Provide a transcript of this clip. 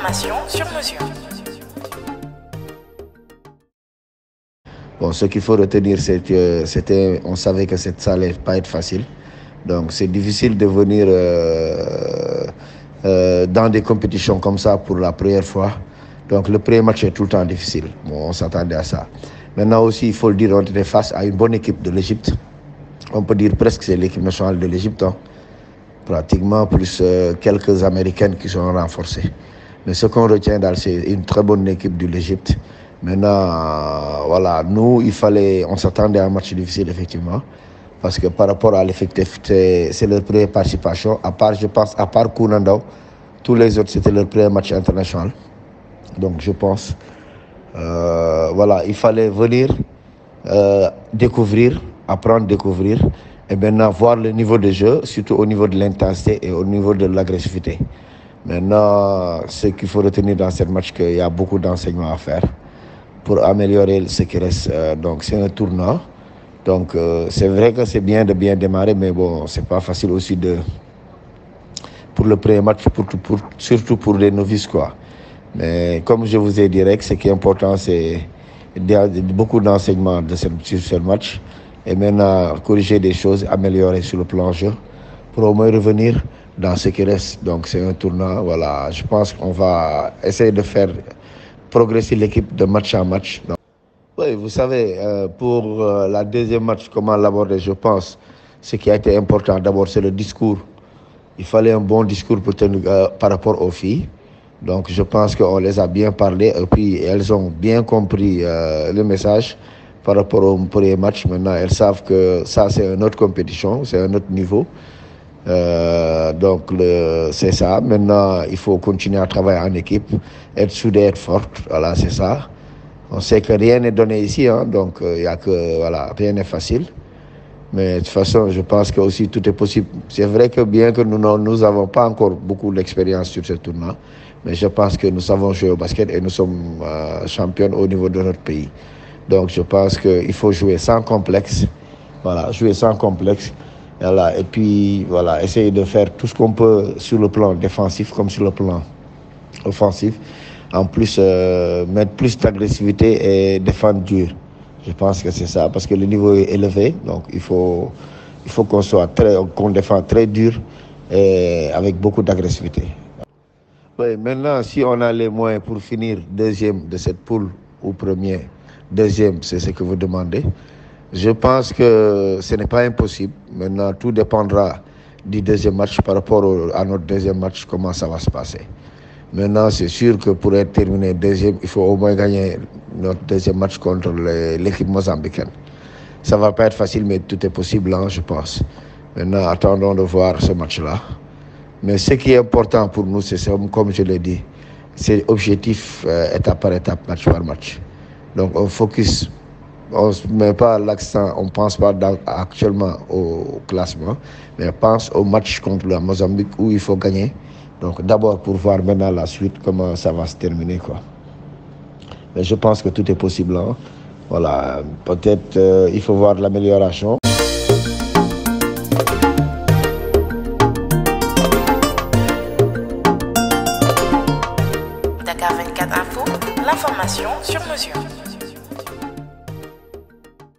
formation sur mesure. Bon, ce qu'il faut retenir, c'est que on savait que ça n'allait pas être facile. Donc, c'est difficile de venir dans des compétitions comme ça pour la première fois. Donc, le premier match est tout le temps difficile. Bon, on s'attendait à ça. Maintenant aussi, il faut le dire, on était face à une bonne équipe de l'Égypte. On peut dire presque que c'est l'équipe nationale de l'Égypte. Hein. Pratiquement, plus quelques Américaines qui sont renforcées. Mais ce qu'on retient, c'est une très bonne équipe de l'Égypte. Maintenant, voilà, nous, on s'attendait à un match difficile, effectivement. Parce que par rapport à l'effectif, c'est leur première participation. Je pense, à part Kounandao, tous les autres, c'était leur premier match international. Donc, je pense, voilà, il fallait venir découvrir, apprendre à découvrir, et maintenant voir le niveau de jeu, surtout au niveau de l'intensité et au niveau de l'agressivité. Maintenant, ce qu'il faut retenir dans ce match, qu'il y a beaucoup d'enseignements à faire pour améliorer ce qui reste. Donc, c'est un tournoi. Donc, c'est vrai que c'est bien de bien démarrer, mais bon, c'est pas facile aussi pour le premier match, surtout pour les novices, quoi. Mais comme je vous ai dit, ce qui est important, c'est beaucoup d'enseignements sur ce match. Et maintenant, corriger des choses, améliorer sur le plan jeu, pour au moins revenir dans ce qui reste. Donc, c'est un tournoi. Voilà, je pense qu'on va essayer de faire progresser l'équipe de match en match. Donc, oui, vous savez, pour la deuxième match, comment l'aborder, je pense, ce qui a été important d'abord, c'est le discours. Il fallait un bon discours par rapport aux filles. Donc, je pense qu'on les a bien parlé et puis elles ont bien compris le message par rapport au premier match. Maintenant, elles savent que ça, c'est une autre compétition, c'est un autre niveau. Donc, c'est ça. Maintenant, il faut continuer à travailler en équipe, être soudé, être forte. Voilà, c'est ça. On sait que rien n'est donné ici, hein, donc voilà, rien n'est facile. Mais de toute façon, je pense que aussi tout est possible. C'est vrai que bien que nous n'avons pas encore beaucoup d'expérience sur ce tournoi, mais je pense que nous savons jouer au basket et nous sommes champions au niveau de notre pays. Donc je pense qu'il faut jouer sans complexe. Voilà, jouer sans complexe. Voilà, et puis voilà, essayer de faire tout ce qu'on peut sur le plan défensif comme sur le plan offensif. En plus, mettre plus d'agressivité et défendre dur. Je pense que c'est ça, parce que le niveau est élevé, donc il faut qu'on défende très dur et avec beaucoup d'agressivité. Oui, maintenant, si on a les moyens pour finir deuxième de cette poule ou premier, deuxième, c'est ce que vous demandez. Je pense que ce n'est pas impossible. Maintenant, tout dépendra du deuxième match par rapport à notre deuxième match, comment ça va se passer. Maintenant, c'est sûr que pour être terminé deuxième, il faut au moins gagner notre deuxième match contre l'équipe mozambicaine. Ça ne va pas être facile, mais tout est possible, hein, je pense. Maintenant, attendons de voir ce match-là. Mais ce qui est important pour nous, c'est comme je l'ai dit, c'est objectif étape par étape, match par match. Donc, on focus, on ne met pas l'accent, on ne pense pas actuellement au classement, mais on pense au match contre la Mozambique où il faut gagner. Donc d'abord pour voir maintenant la suite, comment ça va se terminer, quoi. Mais je pense que tout est possible, hein. Voilà, peut-être il faut voir l'amélioration.